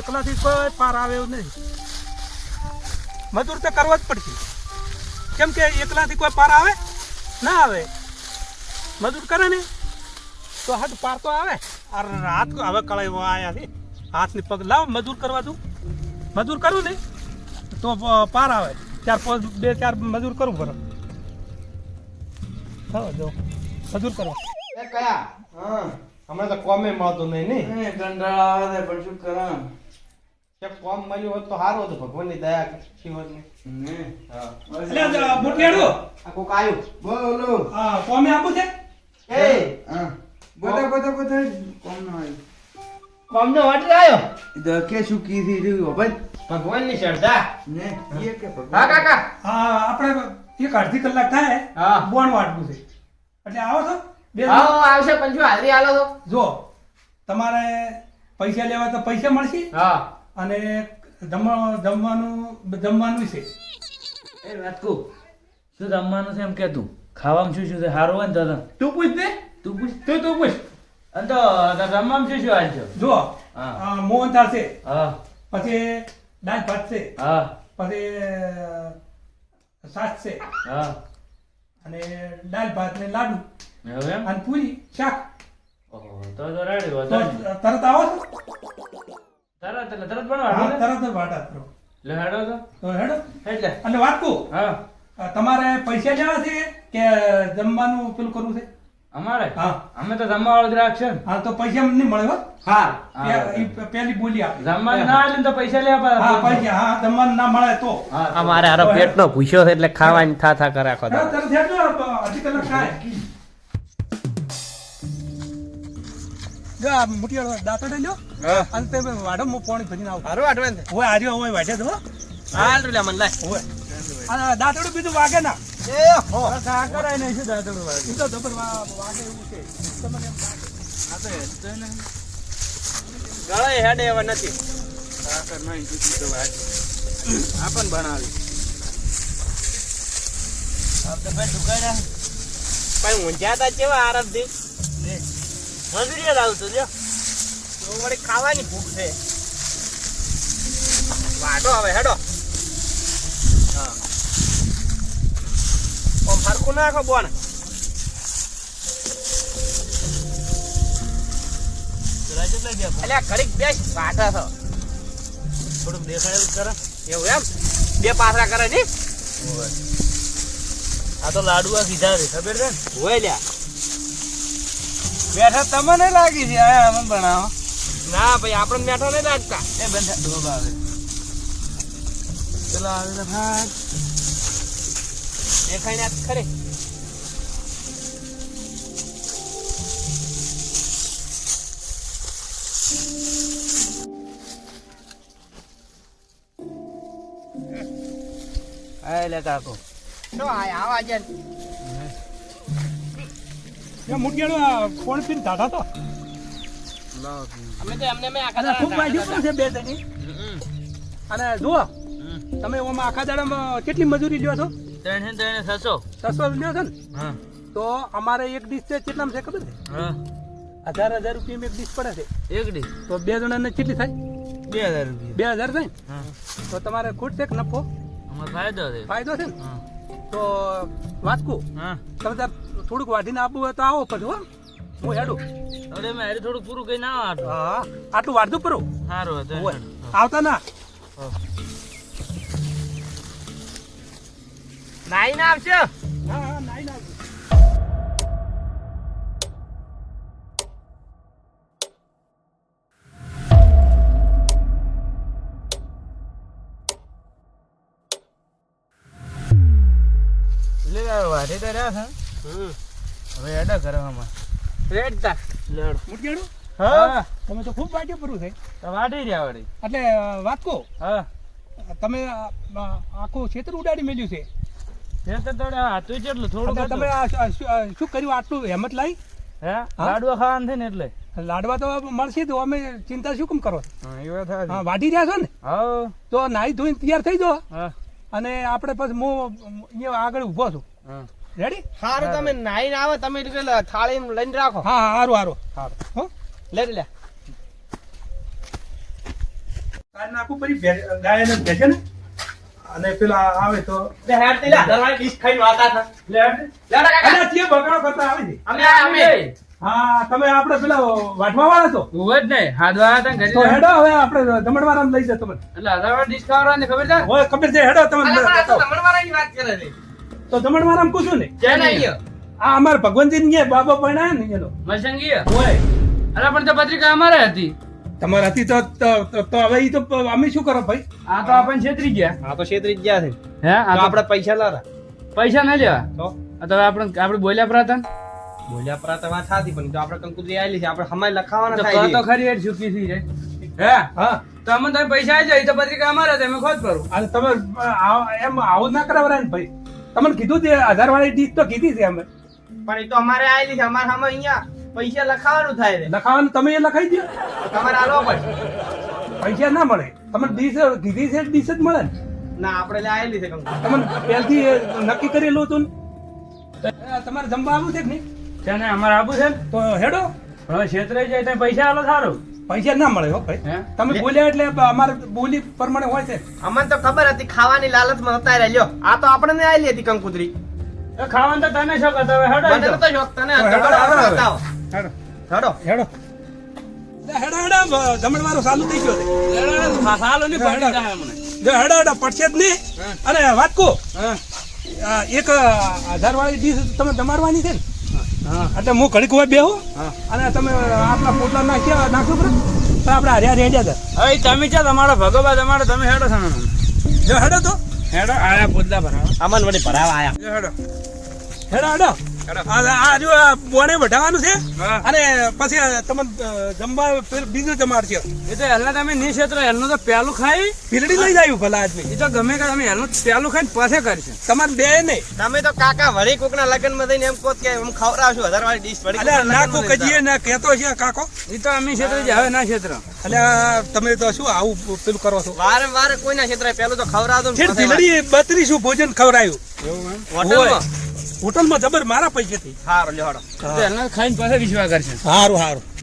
એકલાથી કોઈ પાર આવે એવું નહીં. મજૂર તો કરવા જ પડશે. કેમ કે એકલાથી કોઈ પાર આવે ના આવે. મજૂર કરે ને તો હાથ પાર તો આવે. હાથ હવે કળાઈ આયા છે. હાથની પગ લાવ મજૂર કરવા તું. મજૂર કરું ને તો પાર આવે. 2-4 મજૂર કરવું પડે. હા જો મજૂર કરો. એ કયા હા હમણાં તો કોમે મળતું નહીં ને કંટાળા આવે છે પણ શું કરા કે કોમ મળ્યું હોત તો સારું હતું ભગવાનની દયા થી હોત ને હા એટલે મોટિયાડો આ કોક આવ્યું બોલો હા કોમે આપું છે. એ હા બધા કોમ નો આવી કોમ નો વાટ આવ્યો ઇધર કે શું કીધી રહ્યું ભાઈ ભગવાનની શ્રદ્ધા ને એ કે હા કાકા હા આપણે એક અડધી કલાક થાય હા બોણ વાટવું છે એટલે આવો છો બે હા આવશે પંચો હાજરી આલો તો જો તમારે પૈસા લેવા તો પૈસા મળશે હા અને જમવાનું છે. એ વાતકુ શું જમવાનું છે એમ કે તું ખાવામાં શું શું છે સારું હોય ને તો તું પૂછ દે. તું પૂછ તું પૂછ. અને તો જમવામાં શું શું હાલ છે જો હા. મોહનથાળ છે, હા પછી દાળ ભાત છે, હા પછી છાશ છે હા અને દાળ ભાત ને લાડુ હવે એમ અને પૂરી શાક. ઓહો તો રેડી હો તો તરત આવો છો? તરત હા, પણ તરત જ વાટા કરો. લે હેડો તો હેડો. એટલે અને વાત કહું, હા તમારે પૈસા લેવા છે કે જમવાનું પેલું કરવું છે? અમારે હા અમે તો જમવા વાળો ગ્રાહક છે ને હા તો પૈસા નહીં મળે હો. હા પેલી બોલી આપી. જમવાનું ના આલે ને તો પૈસા લેવા હા પૈસા હા જમવાનું ના મળે તો અમારે હારો પેટનો ભૂસ્યો છે એટલે ખાવાની થા કરે આખો દાડો. તરત હેડજો, અડધી કલાક થાય. જો આ મુઠિયાળો દાંતડે લ્યો અને તે વાડો હું પાણી ભરીને આવું. હારું આટવાન છે ઓય આજે ઓય વાઢે તો હાલ લે મન લાય ઓય આ દાંતડું બીજું વાગે ના. એ હો કા કરાય નહીં શું દાદડું વાગે ઈ તો જબર વાગે એવું છે. તમને એમ લાગે. આ તો હેડતો ને ગળાય હેડે એવા નથી કાકર નહીં કીધું તો વાગે આપણ બનાવી આપ તો ભાઈ દુકાન પણ ઊંઝા તા કેવા આરબથી મજૂરી લાવું તું લ્યો તો વળી ખાવાની ભૂખ છે વાટો હવે હેડો હા ઓમ હરકું નાખો બોન રાજુ લઈ ગયા અલ્યા ઘડીક બેસ વાટા છો થોડુંક દેખાડેલું કરે એવું એમ બે પાસરા કરે ની આ તો લાડુઆ કીધા રે ખબર છે ને હોય લ્યા બેઠા તમને લાગી છે આ અમે બનાવો ના ભાઈ આપણને મેઠો નહીં લાગતા એ બંધા ડોબ આવે ચલો આવે તો ભાગ દેખાઈને આ ખરે આ લે કાકો શું આવા છે મુઠિયાળો કોણ પીને દાઢા તો અમે તો એમને મેં આખા અને ખૂબ વાગ્યું દાડા પણ છે બે જણી. અને જુઓ તમે ઓમાં આખા દાડામાં કેટલી મજૂરી લ્યો છો? 600 600 લ્યો છો ને હા તો અમારે એક ડીશ છે કેટલામાં છે ખબર છે? હા 1000 રૂપિયામાં એક ડીશ પડે છે. એક ડી તો બે જણાને કેટલી થાય? 2000 રૂપિયા 2000 થાય ને? હા તો તમારે ખોટ છે કે નફો? અમાર ફાયદો છે ફાયદો છે ને? હા તો વાંચકું હા તમે તાર થોડુંક વાઢીને આપવું હોય તો આવો પછી હો હું હેડું. અરે મેં હારે થોડું પૂરું કઈ ના આટલું હા આટલું વાઢતું પરું સારું હતું હોય આવતા ના. નાઈ ના આવશે હા હા નાઈ ના લે વાઢે તો રહ્યા છે હવે એડા કરવામાં રેડ તા લેડ મુઠિયાળું હા તમે તો ખૂબ વાઢ્યું પરું છે. તો વાઢી રહ્યા વળી એટલે વાત કહો હા તમે આખું ક્ષેત્ર ઉડાડી મેલ્યું છે. તે તો થોડા હાથું જેટલું થોડું એટલે તમે શું કર્યું આટલું હેમત લાવી? હે હા? લાડવા ખાવાનું છે ને એટલે લાડવા તો મળશે તો અમે ચિંતા શું કેમ કરો? હા એ વાત હા વાઢી રહ્યા છો ને હા તો નાહી ધોઈને તૈયાર થઈ જાઓ હા અને આપણે પછી હું અહીંયા આગળ ઊભો છું. હા રેડી સારું તમે નાઈને આવો તમે થાળી લઈને રાખો હા હા સારું સારું સારું હો લે લે કાઢ નાખું પછી ગાયને ભેજે ને અને પેલા આવે તો લે હેડ તે લે દરવાળી ડીશ ખાઈને વાતા થા લે અરે ચીએ બગાડો કરતા આવી છે. અમે હા તમે આપણે પેલા વાટવા વાળા છો ઉભો જ નહીં હાથ વાળા હતા ઘરે તો હેડો હવે આપણે જમણવારામાં લઈ જાય તમે એટલે હજાર ડીશ ખાવડાવવાની ખબર છે હોય ખબર છે હેડો તમે બતાવો. તમણવાળાની વાત કરે છે તો જમણવારામાં પૂછું ને ક્યાં આયો આ અમારે ભગવંતજી ને બાબા પરણાયા ને એનો મસંગી હોય અરે પણ તો પત્રિકા અમારે હતી તમારે હતી તો હવે ઈ તો અમે શું કરો ભાઈ આ તો આપણને છેતરી ગયા આ તો છેતરી જ ગયા છે હે આ તો આપણે પૈસા લારા પૈસા ન લેવા તો આ તો આપણે બોલ્યા પ્રાતા બોલ્યા પ્રાત વાત સાચી પણ તો આપણે કંકુતરી આયેલી છે આપણે હમાય લખાવાના તો થાય તો ખરી હેડ ચૂકી થઈ જાય હે હા તો અમને તમે પૈસા આવી જાય તો પત્રિકા અમારે હતી અમે ખોદ કરું અને તમે એમ આવું ના કરાવરાય ને ભાઈ તમને કીધું છે 1000 વાળી ડીશ તો કીધી છે અમે પણ એ તો અમારે આયેલી છે અમારે હમે અહીંયા પૈસા લખાવાનું થાય છે લખાવાનું તમે એ લખાઈ દો તમારે આલવા પડશે પૈસા ના મળે તમને ડીશ કીધી છે ડીશ જ મળે ને ના આપણે લે આયેલી છે કંકુ તમને પહેલથી નક્કી કરેલું હતું ને તમારે જમવા આવું છે કે નહીં છે ને અમારે આબુ છે ને તો હેડો હવે છેતરાઈ જાય તો પૈસા આલો સારું પૈસા ના મળે હો ભાઈ હે તમે બોલ્યા એટલે અમારે બોલી પ્રમાણે હોય છે અમને તો ખબર હતી ખાવાની લાલચમાં હતા લ્યો આ તો આપણને આયેલી હતી કંકુતરી તો ખાવાનું તો તને શોખ હતો હવે મને હડો નતો શોખ તને તો હેડો, આપણે હેડો. બતાવો. હેડો હેડો હેડો હેડો જમણવારો ચાલુ થઈ ગયો છે. હાલો ની પડી જાય મને જો હેડો હેડો પડશે જ નહીં અને વાત કહું એક 1000 વાળી ડીશ તમે જમાડવાની છે ને એટલે હું ઘડીક હોય બેહું અને તમે આપણા પોટલા નાખો બરાબર તો આપણે હર્યા રેડ્યા હતા હવે તમે છે તમારો ભગોબા તમારો તમે હેડો છો જો હેડો તો હેડો આયા પોદલા ભરાવા અમન વળી ભરાવા આયા જો હેડો હેડો આ જો આ બોને વઢાવવાનું છે હા. અને પછી તમે જમવા બીજું જમાડશે એ તો હેલના તમે નહીં છેતરો હેલનું તો પહેલું ખાઈ પીલડી લઈ જાય ભલા આદમી એ તો ગમે કે તમે હેલનું પહેલું ખાઈને પાછે કરશે તમારે બે નહીં તમે તો કાકા વળી કોકના લગનમાં જઈને એમ કહો કે હું ખવડાવશું 1000 વાળી ડીશ વળી અલ્યા કોકના નાખો લગનમાં કજીએ ના કહેતો છે કાકો એ તો અમે છેતરી જાય હવે ના છેતરો અલ્યા તમે તો શું આવું પેલું કરો છો વારંવાર કોઈના ક્ષેત્રે પેલું તો ખવડાવતો છે પીલડી 32 ભોજન ખવડાયું હોટલમાં હોટલમાં જબર મારા પૈસેથી હારો લ્યો હાડો હેલના ખાઈને પાછે વિશ્વાસ કરશે સારું સારું